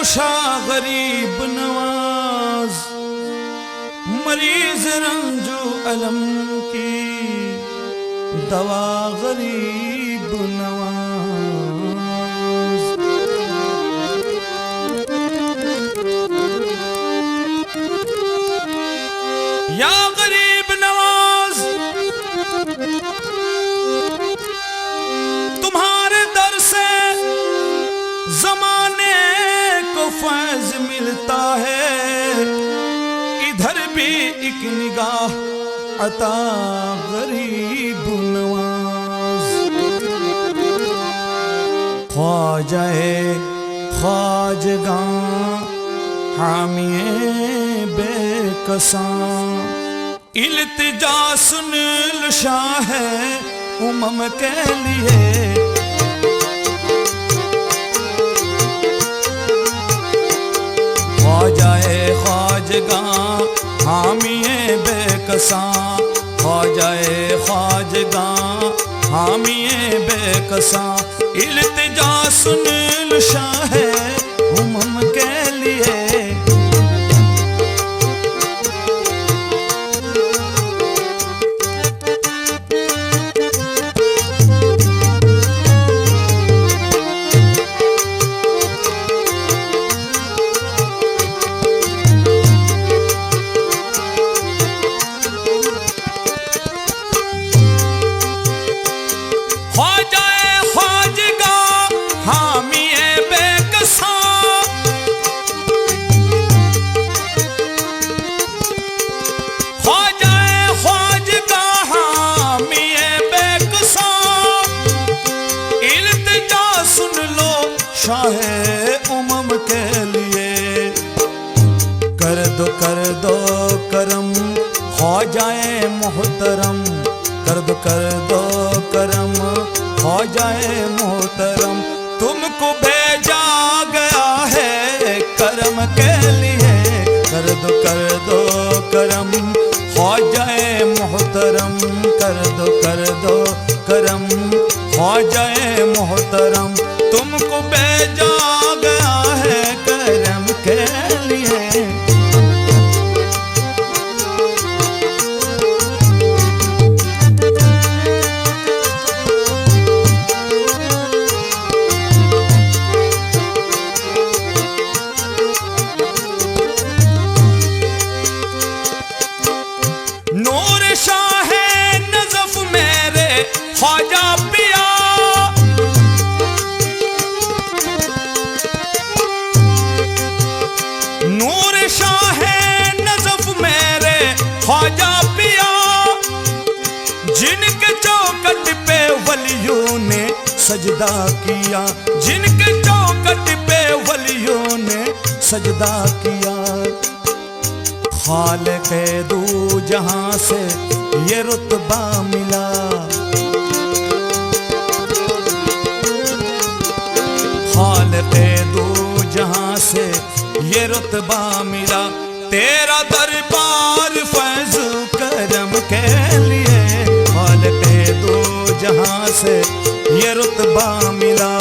शाह गरीब नवाज, मरीज रंजो अलम की दवा गरीब नवाज। या गरीब नवाज, तुम्हारे दर से जमाने को फैज मिलता है, इधर भी एक निगाह अता गरीब नवाज। ख्वाजाए ख्वाजगां हामिए बेकसां, इल्तिजा सुन शाह है उमम के लिए। ख्वाजाए ख्वाजगां हामिए बेकसां, ख्वाजाए ख्वाजगां हामिए बेकसां, इल्तिजा सुन शाह है उमम के लिए। शाहे उमम के लिए कर दो करम, ख्वाजाए मोहतरम, कर दो करम, ख्वाजाए मोहतरम। तुमको भेजा गया है करम के लिए, कर दो करम, ख्वाजाए मोहतरम, कर दो करम, ख्वाजाए मोहतरम। तुमको भेजा गया है करम के लिए। नूर शाह नज़फ मेरे ख्वाजा पिया, नूर शाह नज़फ मेरे ख्वाजा पिया, जिनके चौखट पे वलियों ने सजदा किया, जिनके चौखट पे वलियों ने सजदा किया। खालिक़े दू जहां से ये रुतबा मिला, खालिक़े दू जहां से ये रुतबा मिला। तेरा दरबार फैज़ करम के लिए, खालिक़े दू जहां से ये रुतबा मिला।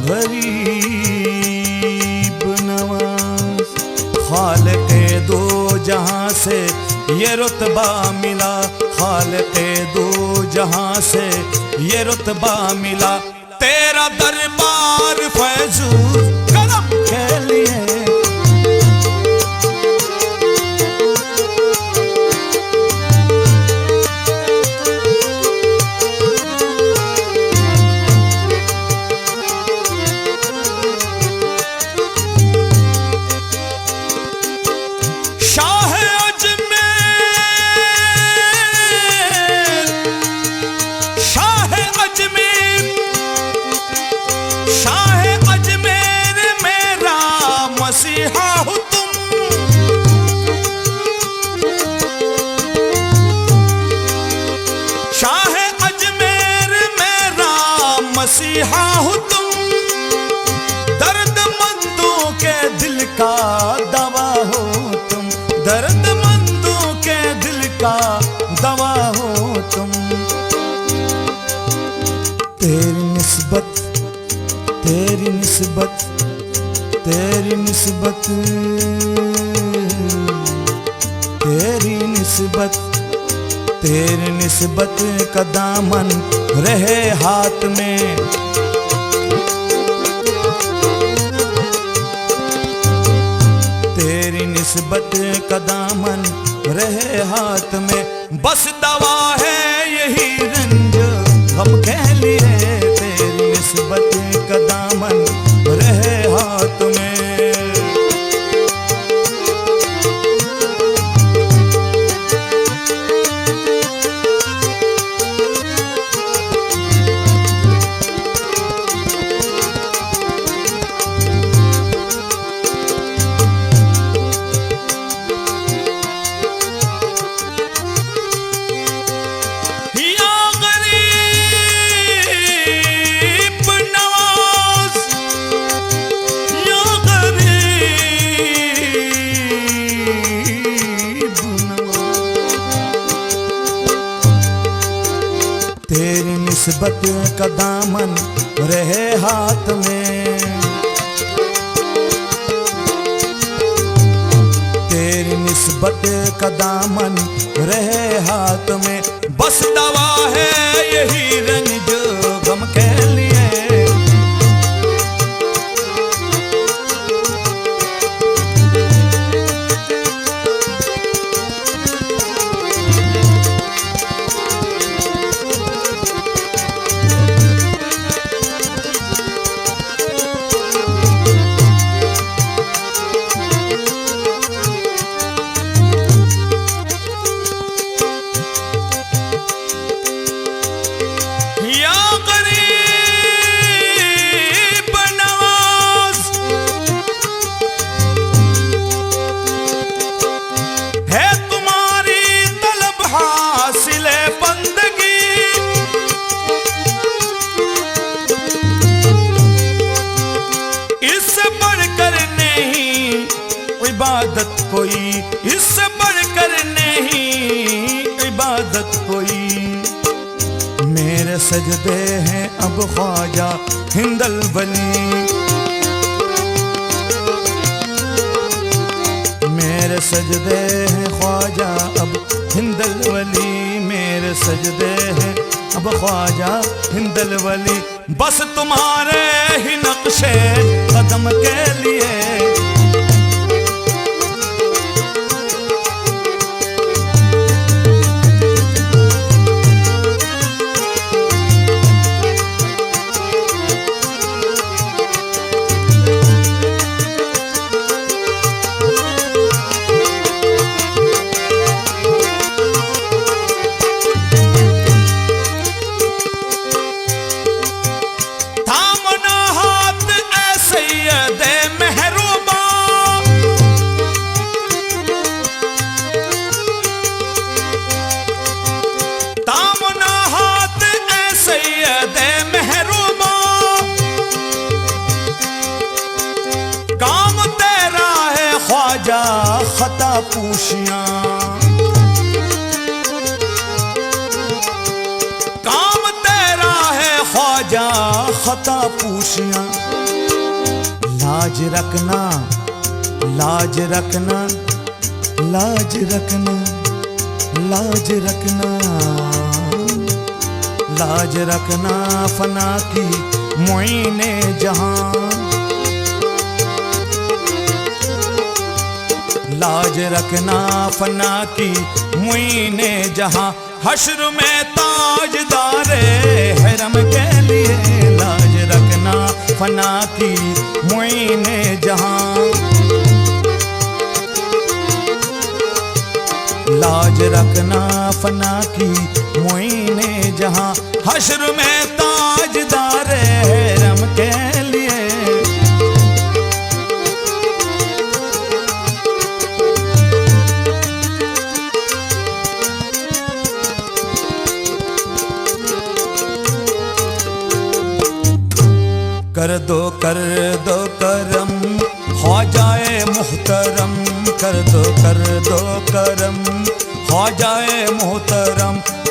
गरीब नवाज, खालिक़े दो जहां से ये रुतबा मिला, खालिक़े दो जहां से ये रुतबा मिला। तेरा दरबार फैज़ करम के लिए, मसीहा हो तुम, दर्दमंदों के दिल का दवा हो तुम, दर्दमंदों के दिल का दवा हो तुम। तेरी निस्बत, तेरी निस्बत, तेरी निस्बत, तेरी निस्बत, तेरी निस्बत का दामन रहे हाथ में। तेरी निस्बत का दामन रहे हाथ में, बस दवा है यही रंज हम कह लिए। तेरी निस्बत का दामन रहे हाथ में। तेरी निस्बत का दामन रहे हाथ में। तेरी निस्बत का दामन रहे हाथ में, बस दवा है यही रंग जो गम के लिए। इबादत कोई इससे बढ़कर नहीं, इबादत कोई। मेरे सजदे हैं अब ख्वाजा हिंदल वली, मेरे सजदे हैं ख्वाजा अब हिंदल वली, मेरे सजदे हैं अब ख्वाजा हिंदल वली। बस तुम्हारे ही नक्शे कदम के लिए। खता पूशियां काम तेरा है ख्वाजा खता पूशियां। लाज रखना, लाज रखना, लाज रखना, लाज रखना, लाज रखना फना की मुईने जहां। लाज रखना फना की मुईने जहां, हश्र में ताजदारे हरम के लिए। लाज रखना फना की मुईने जहां, लाज रखना फना की मुईने जहां, हश्र में ताजदारे हरम के लिए। कर दो करम, हो जाए मुहतरम, कर दो करम, हो जाए मुहतरम।